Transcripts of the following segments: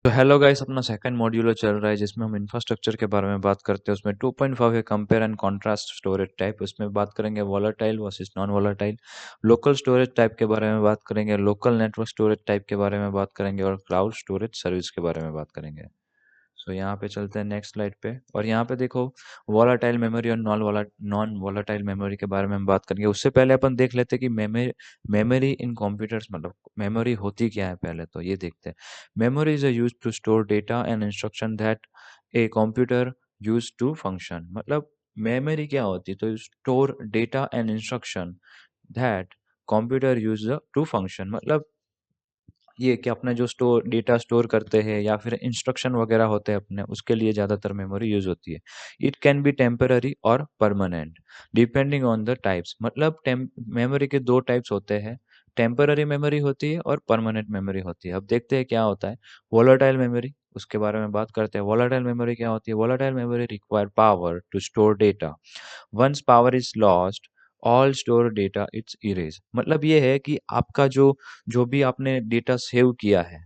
तो hello guys, अपना second module चल रहा है जिसमें हम इंफ्रास्ट्रक्चर के बारे में बात करते हैं। उसमें 2.5 है compare and contrast storage type. उसमें बात करेंगे volatile versus non volatile. Local storage type के बारे में बात करेंगे, लोकल नेटवर्क स्टोरेज टाइप के बारे में बात करेंगे और क्लाउड स्टोरेज सर्विस के बारे में बात करेंगे। सो यहाँ पे चलते हैं नेक्स्ट स्लाइड पे। और यहाँ पे देखो, वॉलेटाइल मेमोरी और नॉन वॉलेटाइल मेमोरी के बारे में हम बात करेंगे। उससे पहले अपन देख लेते हैं कि मेमोरी इन कंप्यूटर्स मतलब मेमोरी होती क्या है। पहले तो ये देखते हैं। Memory is use to store data and instruction that a computer use to function. मतलब मेमोरी क्या होती है? तो store data and instruction that computer use to function. मतलब ये कि अपने जो डेटा स्टोर करते हैं या फिर इंस्ट्रक्शन वगैरह होते हैं अपने, उसके लिए ज़्यादातर मेमोरी यूज होती है। इट कैन बी टेम्पररी और permanent depending on the types. मतलब मेमोरी के दो टाइप्स होते हैं, टेम्पररी मेमोरी होती है और परमानेंट मेमोरी होती है। अब देखते हैं क्या होता है वोलेटाइल मेमोरी, उसके बारे में बात करते हैं। वोलेटाइल मेमोरी क्या होती है? Volatile memory require power to store data. Once power is lost all store data it's erase. मतलब ये है कि आपका जो जो भी आपने डेटा सेव किया है,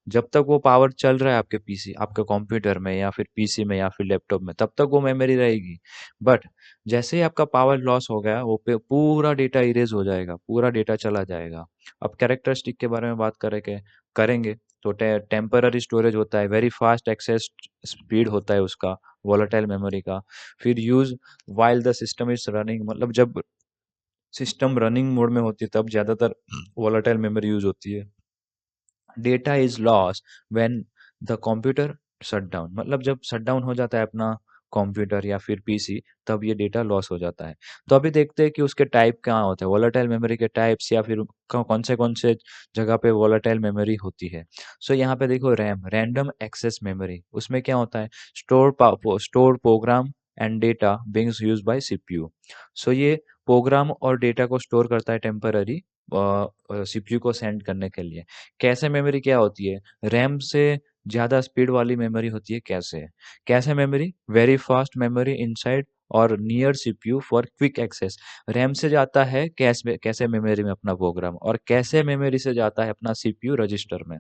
जब तक वो पावर चल रहा है आपके पीसी, आपके कंप्यूटर में या फिर पीसी में या फिर लैपटॉप में, तब तक वो मेमोरी रहेगी। बट जैसे ही आपका पावर लॉस हो गया, वो पूरा डेटा इरेज हो जाएगा, पूरा डेटा चला जाएगा। अब कैरेक्टरिस्टिक के बारे में बात करेंगे तो टेम्पररी स्टोरेज होता है, वेरी फास्ट एक्सेस स्पीड होता है उसका, वॉलेटाइल मेमोरी का। फिर use while the system is running. मतलब जब सिस्टम रनिंग मोड में होती है तब ज्यादातर वॉलेटाइल मेमोरी यूज होती है। Data is loss when the computer shut down. मतलब जब शट डाउन हो जाता है अपना कंप्यूटर या फिर पीसी, तब ये डेटा लॉस हो जाता है। तो अभी देखते हैं कि उसके टाइप कहाँ होते हैं, वॉलेटाइल मेमोरी के टाइप्स, या फिर कौन से जगह पे वॉलेटाइल मेमोरी होती है। सो यहाँ पे देखो, रैम रैंडम एक्सेस मेमोरी। उसमें क्या होता है? Store program and data being used by CPU. So ये प्रोग्राम और डेटा को स्टोर करता है टेम्पररी सीपीयू को सेंड करने के लिए। कैशे मेमोरी क्या होती है? रैम से ज़्यादा स्पीड वाली मेमोरी होती है cache. Cache memory very fast memory inside और near CPU for quick access. RAM से जाता है कैशे मेमोरी में अपना प्रोग्राम, और कैशे मेमोरी से जाता है अपना सीपीयू रजिस्टर में।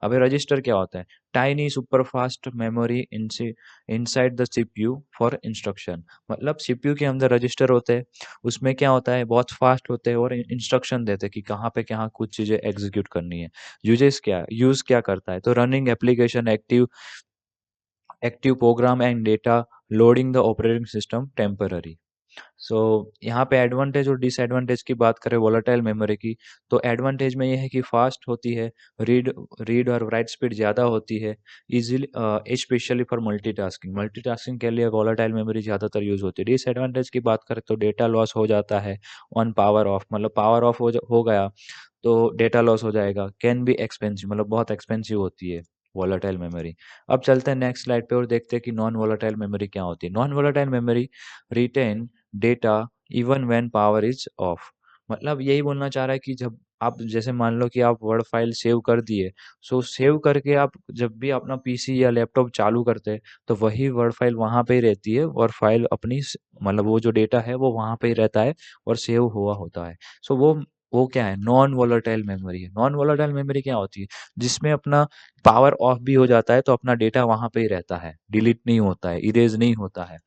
अब ये रजिस्टर क्या होता है? Tiny super fast memory inside the CPU for instruction. मतलब सीपीयू के अंदर रजिस्टर होते हैं, उसमें क्या होता है, बहुत फास्ट होते हैं और इंस्ट्रक्शन देते हैं कि कहाँ पे कहाँ कुछ चीज़ें एग्जीक्यूट करनी है। यूज क्या करता है? तो running application, active program and data loading the operating system temporary. So यहाँ पे एडवांटेज और डिसएडवांटेज की बात करें वोलेटाइल मेमोरी की, तो एडवांटेज में ये है कि फास्ट होती है, रीड रीड और राइट स्पीड ज़्यादा होती है, easily specially for multitasking. Multitasking के लिए वोलेटाइल मेमोरी ज़्यादातर यूज होती है। डिसएडवांटेज की बात करें तो डेटा लॉस हो जाता है ऑन पावर ऑफ। मतलब पावर ऑफ हो गया तो डेटा लॉस हो जाएगा। कैन बी एक्सपेंसिव, मतलब बहुत एक्सपेंसिव होती है वोलेटाइल मेमोरी। अब चलते हैं नेक्स्ट स्लाइड पे और देखते हैं कि नॉन वोलेटाइल मेमोरी क्या होती है। Non volatile memory retain data even when power is off. मतलब यही बोलना चाह रहा है कि जब आप, जैसे मान लो कि आप वर्ड फाइल सेव कर दिए, सो सेव करके आप जब भी अपना पीसी या लैपटॉप चालू करते हैं, तो वही वर्ड फाइल वहाँ पे ही रहती है, और फाइल मतलब वो जो डेटा है वो वहाँ पे ही रहता है और सेव हुआ होता है। सो वो क्या है? नॉन वोलेटाइल मेमोरी है। नॉन वोलेटाइल मेमोरी क्या होती है? जिसमें अपना पावर ऑफ भी हो जाता है तो अपना डेटा वहाँ पे ही रहता है, डिलीट नहीं होता है, इरेज नहीं होता है।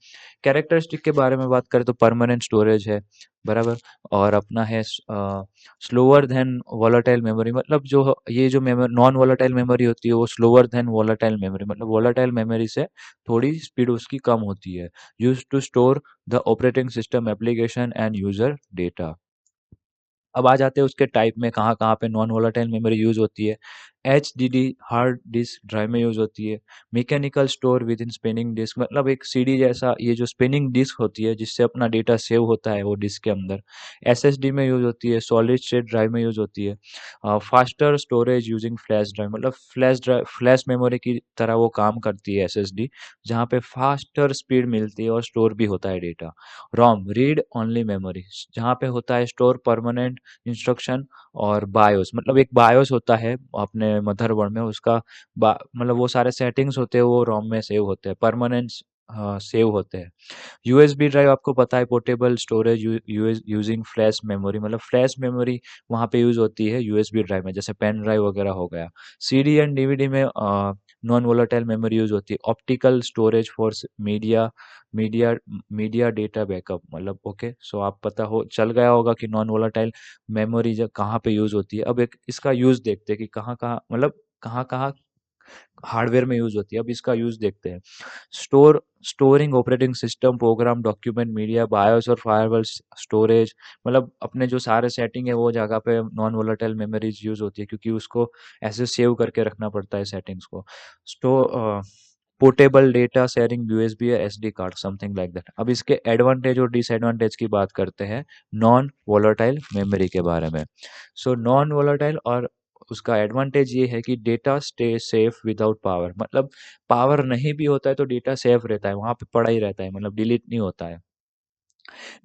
कैरेक्टरिस्टिक के बारे में बात करें तो परमानेंट स्टोरेज है, बराबर। और अपना है स्लोअर देन वोलेटाइल मेमोरी। मतलब जो ये जो मेमोरी नॉन वोलेटाइल मेमोरी होती है वो स्लोअर देन वोलेटाइल मेमोरी, मतलब वोलेटाइल मेमोरी से थोड़ी स्पीड उसकी कम होती है। Use to store the operating system application and user data. अब आ जाते हैं उसके टाइप में, कहाँ कहाँ पे नॉन वोलेटाइल मेमोरी यूज होती है। HDD हार्ड डिस्क ड्राइव में यूज होती है। Mechanical store with in spinning disk, मतलब एक सीडी जैसा ये जो स्पिनिंग डिस्क होती है जिससे अपना डेटा सेव होता है वो डिस्क के अंदर। SSD में यूज होती है। सॉलिड स्टेट ड्राइव में यूज होती है। Faster storage using flash drive, मतलब फ्लैश मेमोरी की तरह वो काम करती है SSD, जहाँ पे फास्टर स्पीड मिलती है और स्टोर भी होता है डेटा। रोम रीड ओनली मेमोरी, जहाँ पे होता है स्टोर परमानेंट इंस्ट्रक्शन। और बायोस, मतलब एक बायोस होता है अपने मदरबोर्ड में, उसका मतलब वो सारे सेटिंग्स होते हैं वो रोम में सेव होते हैं, परमानेंट सेव होते हैं। यूएसबी ड्राइव आपको पता है, portable storage using flash memory, मतलब फ्लैश मेमोरी वहाँ पे यूज होती है यूएसबी ड्राइव में, जैसे पेन ड्राइव वगैरह हो गया। सीडी एंड डीवीडी में नॉन वोलेटाइल मेमोरी यूज होती है। Optical storage for media media media data backup, मतलब ओके, सो आप पता हो चल गया होगा कि नॉन वोलेटाइल मेमोरी जब कहाँ पे यूज होती है। अब एक इसका यूज देखते हैं कि कहाँ कहाँ, मतलब कहाँ कहाँ हार्डवेयर में यूज होती है। अब इसका यूज देखते हैं। Storing operating system, program, document, media, BIOS और फायरवॉल स्टोरेज, मतलब अपने जो सारे सेटिंग है वो जगह पे नॉन वोलेटाइल मेमोरीज यूज होती है, क्योंकि उसको ऐसे सेव करके रखना पड़ता है सेटिंग्स को। स्टो पोर्टेबल डेटा शेयरिंग, यूएसबी या SD card, something like that. अब इसके एडवांटेज और डिसएडवांटेज की बात करते हैं नॉन वोलेटाइल मेमोरी के बारे में। सो नॉन वोलेटाइल और उसका एडवांटेज ये है कि data stay safe without power, मतलब पावर नहीं भी होता है तो डेटा सेफ रहता है, वहां पे पड़ा ही रहता है, मतलब डिलीट नहीं होता है।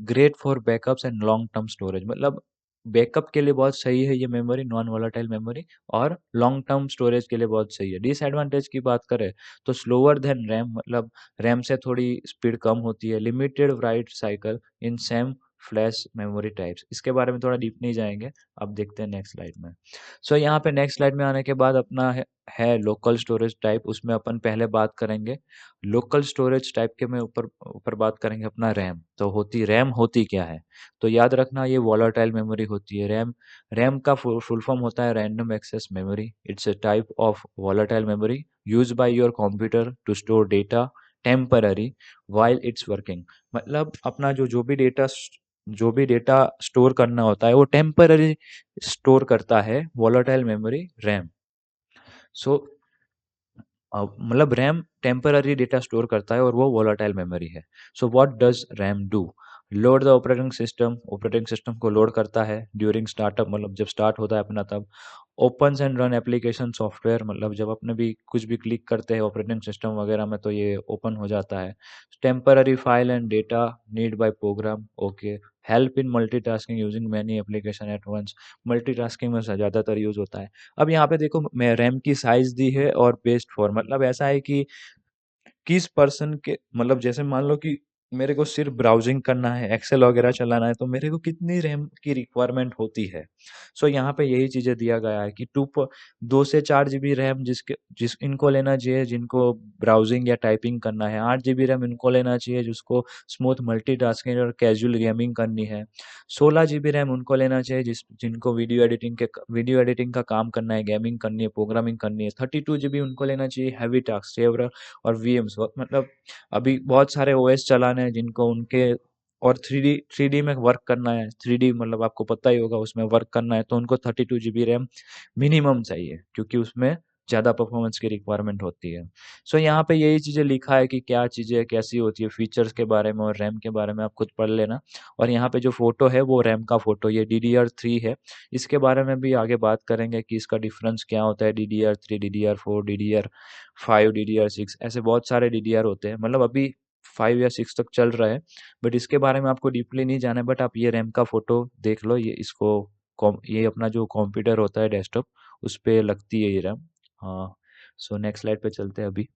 Great for backups and long term storage, मतलब बैकअप के लिए बहुत सही है ये मेमोरी, नॉन वोलेटाइल मेमोरी, और लॉन्ग टर्म स्टोरेज के लिए बहुत सही है। डिसएडवांटेज की बात करें तो स्लोअर देन रैम, मतलब रैम से थोड़ी स्पीड कम होती है। Limited right cycle in same flash memory types, इसके बारे में थोड़ा डीप नहीं जाएंगे, अब देखते हैं नेक्स्ट स्लाइड में। सो यहाँ पे नेक्स्ट स्लाइड में आने के बाद अपना है लोकल स्टोरेज टाइप, उसमें अपन पहले बात करेंगे लोकल स्टोरेज टाइप के में ऊपर ऊपर बात करेंगे अपना रैम। तो रैम होती क्या है, तो याद रखना ये वॉलेटाइल मेमोरी होती है। रैम रैम का फुल फॉर्म होता है random access memory. It's a type of volatile memory use by your computer to store data temporary while it's working, मतलब अपना जो भी डेटा स्टोर करना होता है वो टेम्पररी स्टोर करता है वॉलेटाइल मेमोरी रैम। सो मतलब रैम टेम्पररी डेटा स्टोर करता है और वो वोलाटाइल मेमोरी है। So what does RAM do, load the operating system को लोड करता है ड्यूरिंग स्टार्टअप, मतलब जब स्टार्ट होता है अपना तब। Opens and run application software, मतलब जब अपने भी कुछ भी क्लिक करते हैं ऑपरेटिंग सिस्टम वगैरह में तो ये ओपन हो जाता है। Temporary file and data need by program, okay. Help in multitasking using many application at once, multitasking में ज़्यादातर यूज होता है। अब यहाँ पे देखो मैं रैम की साइज दी है और बेस्ड फॉर, मतलब ऐसा है कि किस पर्सन के, मतलब जैसे मान लो कि मेरे को सिर्फ ब्राउजिंग करना है, एक्सेल वगैरह चलाना है, तो मेरे को कितनी रैम की रिक्वायरमेंट होती है। सो यहाँ पे यही चीजें दिया गया है कि 2 से 4 GB रैम जिस इनको लेना चाहिए जिनको ब्राउजिंग या टाइपिंग करना है। 8 GB रैम इनको लेना चाहिए जिसको स्मूथ मल्टीटास्किंग और कैजुअल गेमिंग करनी है। 16 GB रैम उनको लेना चाहिए जिनको वीडियो एडिटिंग का काम करना है, गेमिंग करनी है, प्रोग्रामिंग करनी है। 32 GB उनको लेना चाहिए हैवी टास्क सेवर और वीएम्स, मतलब अभी बहुत सारे ओएस चलाने हैं जिनको उनके, और थ्री डी में वर्क करना है। थ्री डी मतलब आपको पता ही होगा, उसमें वर्क करना है तो उनको 32 GB रैम मिनिमम चाहिए, क्योंकि उसमें ज़्यादा परफॉर्मेंस की रिक्वायरमेंट होती है। सो यहाँ पे यही चीज़ें लिखा है कि क्या चीज़ें कैसी होती है, फीचर्स के बारे में और रैम के बारे में आप खुद पढ़ लेना। और यहाँ पे जो फोटो है वो रैम का फोटो, ये DDR3 है। इसके बारे में भी आगे बात करेंगे कि इसका डिफरेंस क्या होता है, DDR3, DDR4, DDR5, DDR6, ऐसे बहुत सारे DDR होते हैं, मतलब अभी 5 या 6 तक चल रहा है। बट इसके बारे में आपको डीपली नहीं जाना है, बट आप ये रैम का फोटो देख लो, ये अपना जो कंप्यूटर होता है डेस्कटॉप उस पे लगती है ये रैम। हाँ। सो नेक्स्ट स्लाइड पे चलते हैं अभी।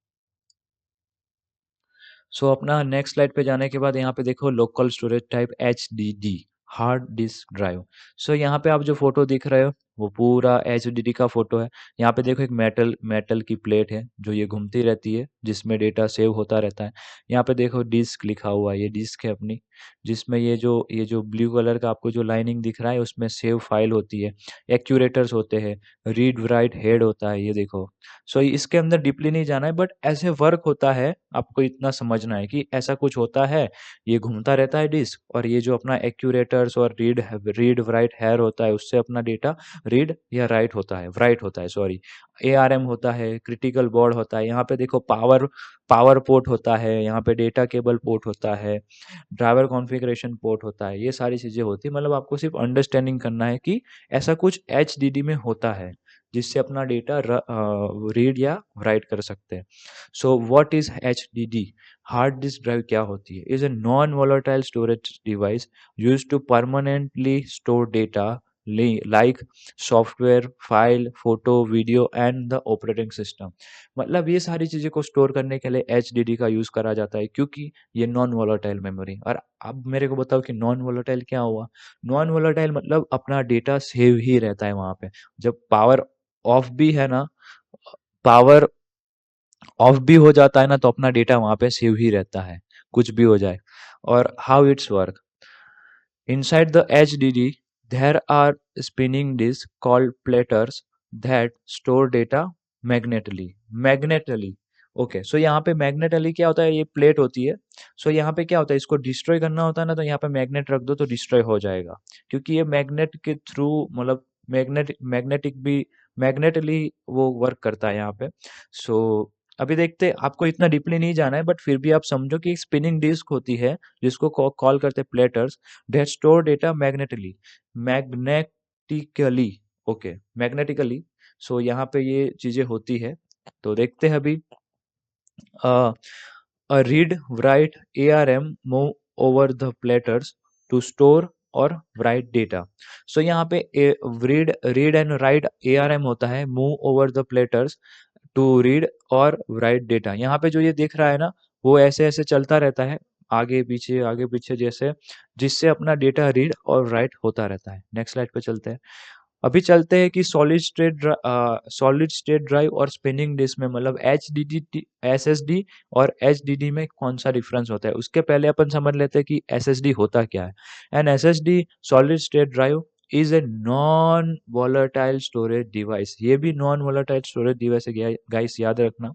सो अपना नेक्स्ट स्लाइड पे जाने के बाद यहाँ पे देखो local storage type HDD, hard disk drive. So यहाँ पे आप जो फोटो दिख रहे हो वो पूरा HDD का फोटो है। यहाँ पे देखो एक मेटल की प्लेट है जो ये घूमती रहती है जिसमें डेटा सेव होता रहता है। यहाँ पे देखो डिस्क लिखा हुआ है, ये डिस्क है अपनी, जिसमें ये जो ब्लू कलर का आपको जो लाइनिंग दिख रहा है उसमें सेव फाइल होती है। एक्यूरेटर्स होते हैं, रीड राइट हेड होता है, ये देखो। सो इसके अंदर डीपली नहीं जाना है, बट ऐसे वर्क होता है, आपको इतना समझना है कि ऐसा कुछ होता है। ये घूमता रहता है डिस्क, और ये जो अपना एक्यूरेटर्स और रीड राइट हेयर होता है उससे अपना डेटा रीड या राइट होता है, सॉरी। ARM होता है, क्रिटिकल बोर्ड होता है, यहाँ पे देखो पावर पोर्ट होता है, यहाँ पे डेटा केबल पोर्ट होता है, ड्राइवर कॉन्फ़िगरेशन पोर्ट होता है, ये सारी चीज़ें होती है। मतलब आपको सिर्फ अंडरस्टैंडिंग करना है कि ऐसा कुछ HDD में होता है जिससे अपना डेटा रीड या राइट कर सकते हैं। So what is HDD, hard disk drive क्या होती है, is a non volatile storage device use to permanently store data like software, file, photo, video and the operating system. मतलब ये सारी चीज़ें को स्टोर करने के लिए HDD का यूज़ करा जाता है, क्योंकि ये नॉन वोलेटाइल मेमोरी। और अब मेरे को बताओ कि नॉन वोलेटाइल क्या हुआ। नॉन वोलेटाइल मतलब अपना डेटा सेव ही रहता है वहाँ पे। जब पावर ऑफ भी है ना, पावर ऑफ भी हो जाता है ना तो अपना डेटा वहाँ पे सेव ही रहता है, कुछ भी हो जाए। और how it's work, inside the HDD, there are spinning disks called platters that store data magnetically. Magnetically. Okay, so यहाँ पे मैग्नेटली क्या होता है, ये प्लेट होती है। सो यहाँ पे क्या होता है, इसको डिस्ट्रॉय करना होता है ना तो यहाँ पे मैग्नेट रख दो तो डिस्ट्रॉय हो जाएगा, क्योंकि ये मैग्नेट के थ्रू, मतलब मैग्नेटिक भी मैग्नेटली वो वर्क करता है यहाँ पे। सो अभी देखते हैं, आपको इतना डीपली नहीं जाना है बट फिर भी आप समझो कि एक स्पिनिंग डिस्क होती है जिसको कॉल करते हैं platters, that store data magnetically, okay, magnetically. So यहाँ पे ये चीजें होती है। तो देखते हैं अभी, read write ARM move over the platters to store और write data। सो यहाँ पे रीड एंड राइट ARM होता है, move over the platters to read और राइट डेटा। यहाँ पे जो ये दिख रहा है ना, वो ऐसे ऐसे चलता रहता है, आगे पीछे जैसे, जिससे अपना डेटा रीड और राइट होता रहता है। नेक्स्ट स्लाइड पे चलते हैं। अभी चलते हैं कि सॉलिड स्टेट ड्राइव और स्पिनिंग डिस्क में, मतलब एसएसडी और एचडीडी में कौन सा डिफरेंस होता है। उसके पहले अपन समझ लेते हैं कि एसएसडी होता क्या है। An SSD, solid state drive, is a non volatile storage device. ये भी नॉन वॉलेटाइल स्टोरेज डिवाइस है गाइस, याद रखना।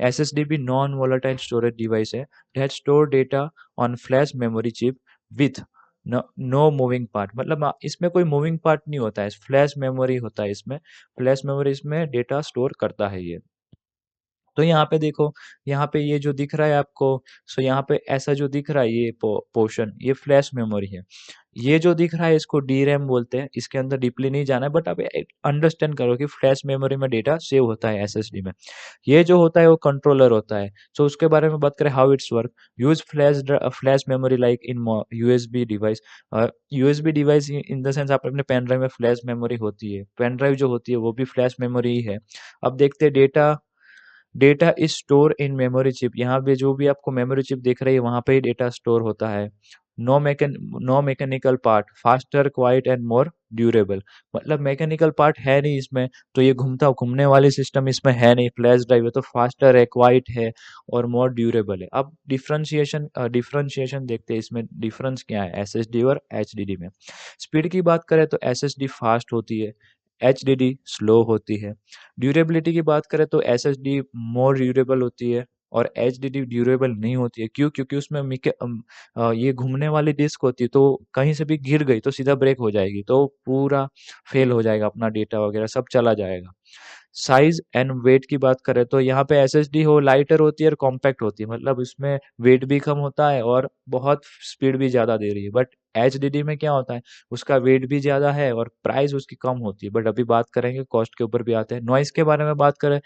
एसएसडी भी नॉन वॉलेटाइल स्टोरेज डिवाइस है that store data on flash memory chip with no moving part. मतलब इसमें कोई मूविंग पार्ट नहीं होता है, फ्लैश मेमोरी होता है इसमें। फ्लैश मेमोरी इसमें डेटा स्टोर करता है ये। तो यहाँ पे देखो, यहाँ पे ये जो दिख रहा है आपको, सो यहाँ पे ऐसा जो दिख रहा है ये पोर्शन, ये फ्लैश मेमोरी है। ये जो दिख रहा है इसको डी रैम बोलते हैं। इसके अंदर डीपली नहीं जाना है बट आप अंडरस्टैंड करो कि फ्लैश मेमोरी में डेटा सेव होता है एसएसडी में। ये जो होता है वो कंट्रोलर होता है। सो उसके बारे में बात करें, how it's work. Use flash memory like in USB device. USB device in the sense, आप अपने पेन ड्राइव में फ्लैश मेमोरी होती है, पेन ड्राइव जो होती है वो भी फ्लैश मेमोरी ही है। अब देखते हैं, data is store in memory chip. यहाँ पे जो भी आपको मेमोरी चिप दिख रही है वहां पे ही डेटा स्टोर होता है। No mechanical part, faster, quiet and more durable. मतलब मैकेनिकल पार्ट है नहीं इसमें, तो ये घूमने वाली सिस्टम इसमें है नहीं। फ्लैश ड्राइव है तो फास्टर है, क्वाइट है और मोर ड्यूरेबल है। अब डिफरेंशिएशन देखते हैं, इसमें डिफरेंस क्या है एसएसडी और एचडीडी में। स्पीड की बात करें तो एसएसडी फास्ट होती है, एचडीडी स्लो होती है। ड्यूरेबिलिटी की बात करें तो एसएसडी मोर ड्यूरेबल होती है और एचडीडी ड्यूरेबल नहीं होती है। क्यों? क्योंकि उसमें ये घूमने वाली डिस्क होती है, तो कहीं से भी गिर गई तो सीधा ब्रेक हो जाएगी, तो पूरा फेल हो जाएगा, अपना डेटा वगैरह सब चला जाएगा। साइज एंड वेट की बात करें तो यहाँ पे एसएसडी हो लाइटर होती है और कॉम्पैक्ट होती है, मतलब इसमें वेट भी कम होता है और बहुत स्पीड भी ज़्यादा दे रही है। बट एचडीडी में क्या होता है, उसका वेट भी ज़्यादा है और प्राइस उसकी कम होती है। बट अभी बात करेंगे, कॉस्ट के ऊपर भी आते हैं। नॉइस के बारे में बात करें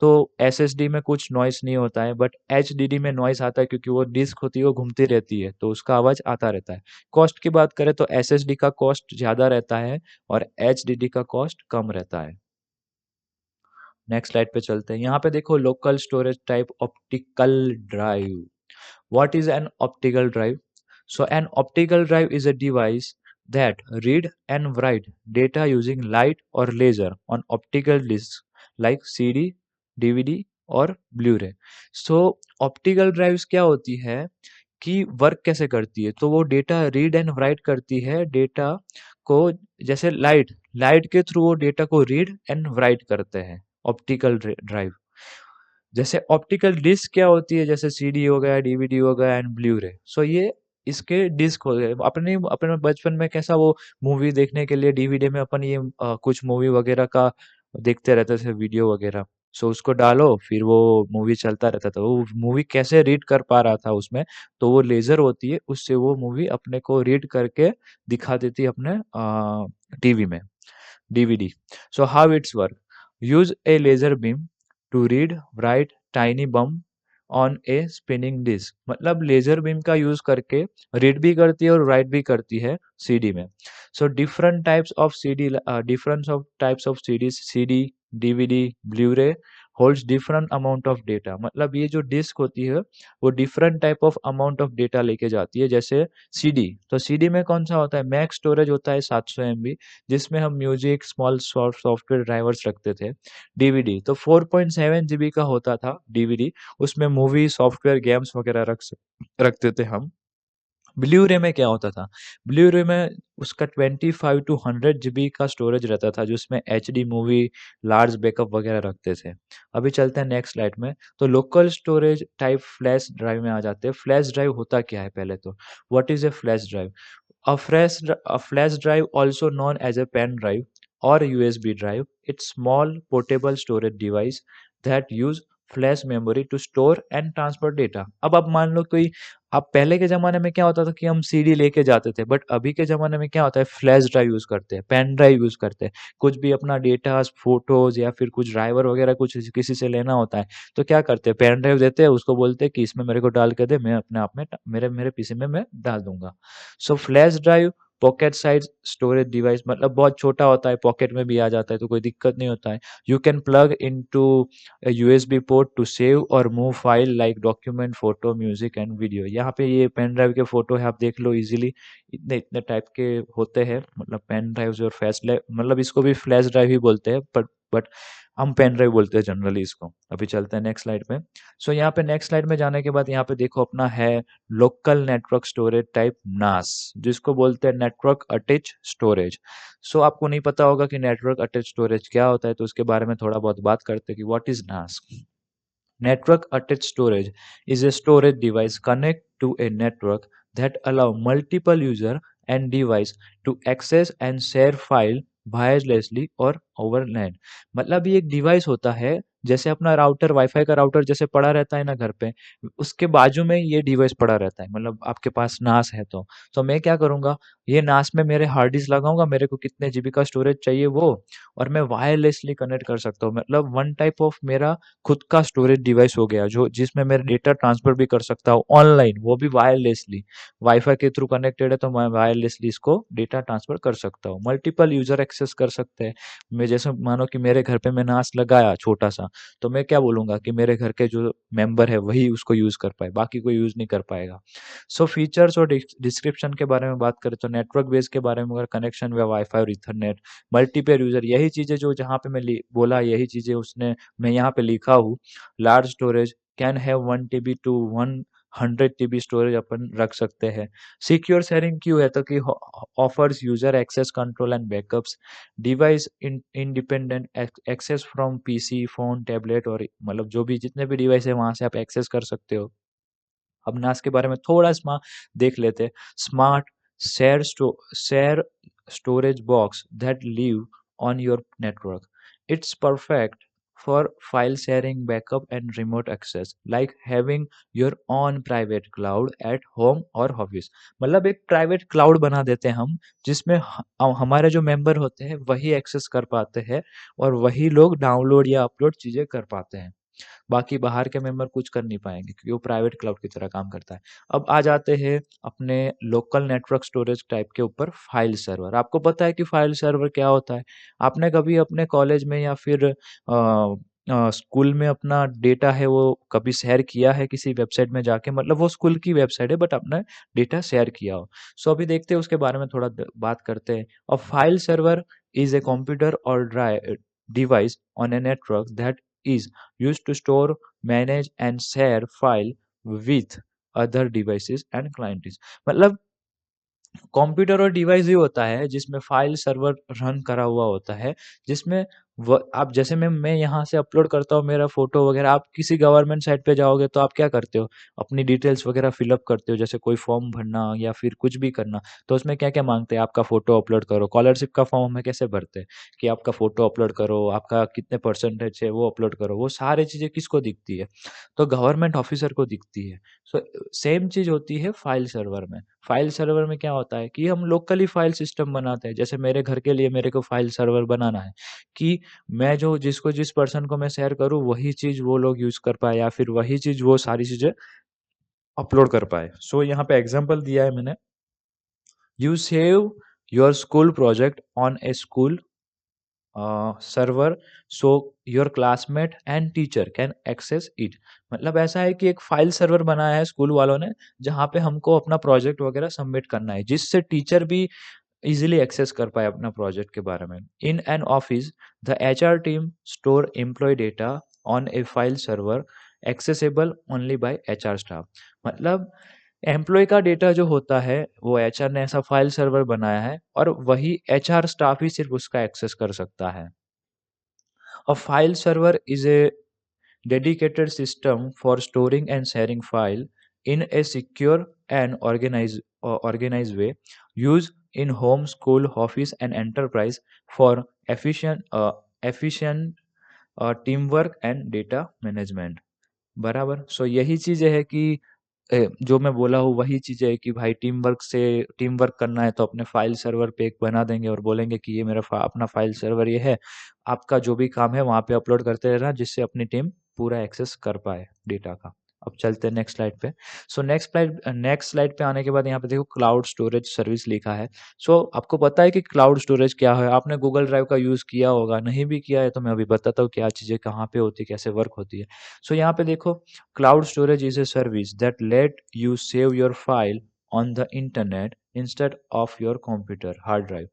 तो एसएसडी में कुछ नॉइस नहीं होता है बट एचडीडी में नॉइस आता है, क्योंकि वो डिस्क होती है वो घूमती रहती है तो उसका आवाज़ आता रहता है। कॉस्ट की बात करें तो एसएसडी का कॉस्ट ज़्यादा रहता है और एचडीडी का कॉस्ट कम रहता है। नेक्स्ट स्लाइड पे चलते हैं। यहाँ पे देखो, local storage type optical drive. What is an optical drive? So an optical drive is a device that read and write data using light or laser on optical discs like CD, DVD और Blu-ray। So optical drives क्या होती है कि work कैसे करती है, तो वो डेटा रीड एंड राइट करती है, डेटा को, जैसे लाइट के थ्रू वो डेटा को रीड एंड राइट करते हैं ऑप्टिकल ड्राइव। जैसे ऑप्टिकल डिस्क क्या होती है, जैसे सीडी हो गया, डीवीडी हो गया एंड ब्लू रे। सो ये इसके डिस्क हो गए। अपने अपने बचपन में कैसा वो मूवी देखने के लिए डीवीडी में अपन ये कुछ मूवी वगैरह का देखते रहते थे, वीडियो वगैरह। सो उसको डालो फिर वो मूवी चलता रहता था। वो मूवी कैसे रीड कर पा रहा था उसमें, तो वो लेजर होती है, उससे वो मूवी अपने को रीड करके दिखा देती है अपने टीवी में, DVD. So how it's work, use a laser beam to read write tiny bump on a spinning disk. मतलब लेजर बीम का यूज करके रीड भी करती है और राइट भी करती है सीडी में। So different types of CD, difference of types of CD, DVD, Blu ray holds different amount of data. मतलब ये जो डिस्क होती है वो different type of amount of data लेके जाती है। जैसे सीडी, तो सीडी में कौन सा होता है, मैक्स स्टोरेज होता है 700 MB, जिसमें हम म्यूजिक स्मॉल सॉफ्टवेयर ड्राइवर्स रखते थे। डीवीडी तो 4.7 GB का होता था डीवीडी, उसमें मूवी सॉफ्टवेयर गेम्स वगैरह रखते थे हम। ब्लू रे में क्या होता था, ब्लू रे में उसका 25 to 100 GB का स्टोरेज रहता था, जिसमें एचडी मूवी लार्ज बैकअप वगैरह रखते थे। अभी चलते हैं नेक्स्ट स्लाइड में। तो local storage type flash drive में आ जाते हैं। फ्लैश ड्राइव होता क्या है पहले तो, what is a flash drive? A flash drive, also known as a pen drive or USB drive, it's small portable storage device that use flash memory to store and transfer data। अब आप मान लो कोई, अब पहले के ज़माने में क्या होता था कि हम सीडी लेके जाते थे, बट अभी के ज़माने में क्या होता है, फ्लैश ड्राइव यूज़ करते हैं, पेन ड्राइव यूज़ करते हैं। कुछ भी अपना डेटाज़, फ़ोटोज़ या फिर कुछ ड्राइवर वगैरह कुछ किसी से लेना होता है, तो क्या करते हैं, पेन ड्राइव देते हैं, उसको बोलते हैं कि इसमें मेरे को डाल के दे, मैं अपने आप में मेरे पीसी में मैं डाल दूँगा। So flash drive pocket size storage device, मतलब बहुत छोटा होता है, पॉकेट में भी आ जाता है, तो कोई दिक्कत नहीं होता है। You can plug into USB port to save और move file like document, photo, music and video. यहाँ पे ये पेन ड्राइव के फोटो है, आप देख लो इजीली, इतने इतने टाइप के होते हैं, मतलब पेन ड्राइव्स और फ्लैश, मतलब इसको भी फ्लैश ड्राइव ही बोलते हैं, बट हम पेन ड्राइव बोलते हैं जनरली इसको। अभी चलते हैं नेक्स्ट स्लाइड पे। सो यहाँ पे नेक्स्ट स्लाइड में जाने के बाद यहाँ पे देखो अपना है लोकल नेटवर्क स्टोरेज टाइप नास, जिसको बोलते हैं नेटवर्क अटैच स्टोरेज। सो आपको नहीं पता होगा कि नेटवर्क अटैच स्टोरेज क्या होता है, तो उसके बारे में थोड़ा बहुत बात करते हैं कि व्हाट इज नास। Network attached storage is a storage device connect to a network that allow multiple user and device to access and share file wirelessly और over LAN। मतलब ये एक डिवाइस होता है, जैसे अपना राउटर, वाईफाई का राउटर जैसे पड़ा रहता है ना घर पे, उसके बाजू में ये डिवाइस पड़ा रहता है। मतलब आपके पास नास है तो मैं क्या करूँगा, ये नास में मेरे हार्ड डिस्क लगाऊंगा, मेरे को कितने जीबी का स्टोरेज चाहिए वो, और मैं वायरलेसली कनेक्ट कर सकता हूँ। मतलब वन टाइप ऑफ मेरा खुद का स्टोरेज डिवाइस हो गया, जो जिसमें मैं डेटा ट्रांसफर भी कर सकता हूँ ऑनलाइन, वो भी वायरलेसली। वाईफाई के थ्रू कनेक्टेड है तो मैं वायरलेसली इसको डेटा ट्रांसफर कर सकता हूँ। मल्टीपल यूजर एक्सेस कर सकते हैं। मैं जैसे मानो कि मेरे घर पे मैं नास लगाया छोटा सा, तो मैं क्या बोलूंगा कि मेरे घर के जो मेंबर है वही उसको यूज कर पाए, बाकी कोई यूज नहीं कर पाएगा। सो फीचर्स और डिस्क्रिप्शन के बारे में बात करें तो नेटवर्क बेस के बारे में, अगर कनेक्शन या वाईफाई और इथरनेट, मल्टीपेयर यूजर, यही चीजें जो जहाँ पे मैं बोला, यही चीजें उसने मैं यहाँ पे लिखा हूँ। Large storage can have 1 TB to 100 TB storage अपन रख सकते हैं। सिक्योर शेयरिंग क्यों है, तो कि offers user access control and backups, device independent access from PC, phone, tablet, और मतलब जो भी जितने भी डिवाइस है वहां से आप एक्सेस कर सकते हो। अब नास के बारे में थोड़ा देख लेते हैं। Smart share storage box that live on your network, it's perfect for file sharing, backup and remote access, like having your on private cloud at home और ऑफिस। मतलब एक प्राइवेट क्लाउड बना देते हैं हम, जिसमें हमारे जो मेंबर होते हैं वही एक्सेस कर पाते हैं, और वही लोग डाउनलोड या अपलोड चीजें कर पाते हैं। बाकी बाहर के मेंबर कुछ कर नहीं पाएंगे, क्योंकि वो प्राइवेट क्लाउड की तरह काम करता है। अब आ जाते हैं अपने लोकल नेटवर्क स्टोरेज टाइप के ऊपर, फाइल सर्वर। आपको पता है कि फाइल सर्वर क्या होता है? आपने कभी अपने कॉलेज में या फिर स्कूल में अपना डेटा है वो कभी शेयर किया है किसी वेबसाइट में जाके? मतलब वो स्कूल की वेबसाइट है, बट अपना डेटा शेयर किया हो। सो अभी देखते हैं उसके बारे में थोड़ा बात करते हैं। और file server is a computer और drive device on a network that is used to store, manage and share file with other devices and clients। मतलब कंप्यूटर और डिवाइस ही होता है जिसमें फाइल सर्वर रन करा हुआ होता है, जिसमें आप जैसे मैं यहाँ से अपलोड करता हूँ मेरा फोटो वगैरह, आप किसी गवर्नमेंट साइट पे जाओगे तो आप क्या करते हो, अपनी डिटेल्स वगैरह फिलअप करते हो, जैसे कोई फॉर्म भरना या फिर कुछ भी करना, तो उसमें क्या क्या मांगते हैं, आपका फोटो अपलोड करो। स्कॉलरशिप का फॉर्म हमें कैसे भरते हैं कि आपका फोटो अपलोड करो, आपका कितने परसेंटेज है वो अपलोड करो, वो सारी चीजें किसको दिखती है, तो गवर्नमेंट ऑफिसर को दिखती है। सो सेम चीज होती है फाइल सर्वर में। फाइल सर्वर में क्या होता है कि हम लोकली फाइल सिस्टम बनाते हैं। जैसे मेरे घर के लिए मेरे को फाइल सर्वर बनाना है कि मैं जो जिसको जिस पर्सन को मैं शेयर करूँ वही चीज़ वो लोग यूज़ कर पाए, या फिर वही चीज़ वो सारी चीज़ें अपलोड कर पाए। सो यहाँ पे एग्जांपल दिया है मैंने। You save your school project on a school server so your classmate and teacher can access it. मतलब ऐसा है कि एक फाइल सर्वर बनाया है स्कूल वालों ने, जहाँ पे हमको अपना प्रोजेक्ट वगैरह सबमिट करना है, जिससे टीचर भी इजीली एक्सेस कर पाए अपना प्रोजेक्ट के बारे में। In an office the HR team store employ data on a file server accessible only by HR staff. मतलब एम्प्लॉय का डेटा जो होता है वो एचआर ने ऐसा फाइल सर्वर बनाया है और वही एचआर स्टाफ ही सिर्फ उसका एक्सेस कर सकता है। A file server is A dedicated system for storing and sharing file in a secure and organized way, used in home, school, office, and enterprise for efficient teamwork and data management। बराबर। सो यही चीज़ें है कि जो मैं बोला हूँ वही चीज़ें है कि भाई टीम वर्क करना है तो अपने फाइल सर्वर पे एक बना देंगे और बोलेंगे कि ये मेरा अपना फाइल सर्वर ये है, आपका जो भी काम है वहाँ पे अपलोड करते रहना, जिससे अपनी टीम पूरा एक्सेस कर पाए डेटा का। अब चलते हैं नेक्स्ट स्लाइड पे। सो नेक्स्ट स्लाइड पे आने के बाद यहाँ पे देखो क्लाउड स्टोरेज सर्विस लिखा है। सो आपको पता है कि क्लाउड स्टोरेज क्या है? आपने गूगल ड्राइव का यूज़ किया होगा, नहीं भी किया है तो मैं अभी बताता हूँ क्या चीज़ें कहाँ पे होती है, कैसे वर्क होती है। सो यहाँ पे देखो, cloud storage is a service that let you save your file on the internet instead of your computer hard drive.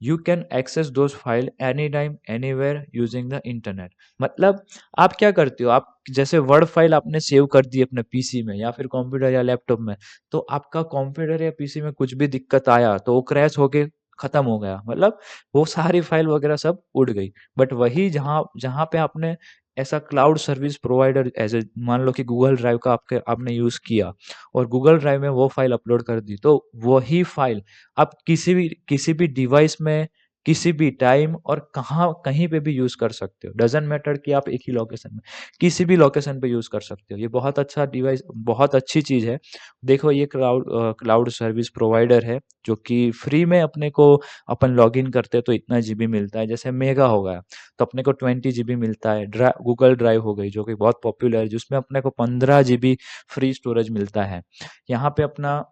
You can access those file anytime anywhere using the internet। मतलब आप क्या करते हो, आप जैसे वर्ड फाइल आपने save कर दी अपने पीसी में या फिर कंप्यूटर या लैपटॉप में, तो आपका कंप्यूटर या पीसी में कुछ भी दिक्कत आया तो वो क्रैश होके खत्म हो गया, मतलब वो सारी फाइल वगैरह सब उड़ गई। बट वही जहाँ जहाँ पे आपने ऐसा cloud service provider as a, मान लो कि गूगल ड्राइव का आपने यूज़ किया और गूगल ड्राइव में वो फाइल अपलोड कर दी, तो वही फाइल आप किसी भी डिवाइस में किसी भी टाइम और कहाँ कहीं पे भी यूज़ कर सकते हो। डज़न्ट मैटर कि आप एक ही लोकेशन में, किसी भी लोकेशन पे यूज़ कर सकते हो। ये बहुत अच्छा डिवाइस, बहुत अच्छी चीज़ है। देखो ये क्लाउड सर्विस प्रोवाइडर है जो कि फ्री में अपने को, अपन लॉगिन करते हैं तो इतना जीबी मिलता है। जैसे मेगा हो गया तो अपने को 20 जीबी मिलता है। गूगल ड्राइव हो गई जो कि बहुत पॉपुलर है, जिसमें अपने को 15 जीबी फ्री स्टोरेज मिलता है। यहाँ पे अपना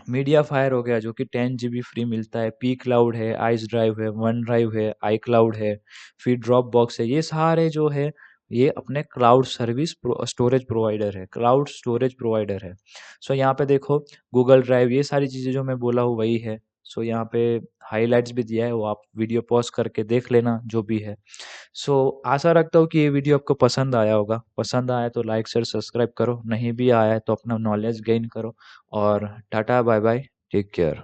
मीडिया फायर हो गया जो कि 10 जीबी फ्री मिलता है। पी क्लाउड है, आइस ड्राइव है, वन ड्राइव है, आई क्लाउड है, फिर ड्रॉप बॉक्स है। ये सारे जो है ये अपने क्लाउड सर्विस स्टोरेज प्रोवाइडर है, क्लाउड स्टोरेज प्रोवाइडर है। सो यहाँ पे देखो गूगल ड्राइव, ये सारी चीज़ें जो मैं बोला हूँ वही है। सो यहाँ पे हाईलाइट्स भी दिया है, वो आप वीडियो पॉज करके देख लेना जो भी है। सो आशा रखता हूँ कि ये वीडियो आपको पसंद आया होगा। पसंद आया तो लाइक शेयर सब्सक्राइब करो, नहीं भी आया है तो अपना नॉलेज गेन करो। और tata bye bye, take care.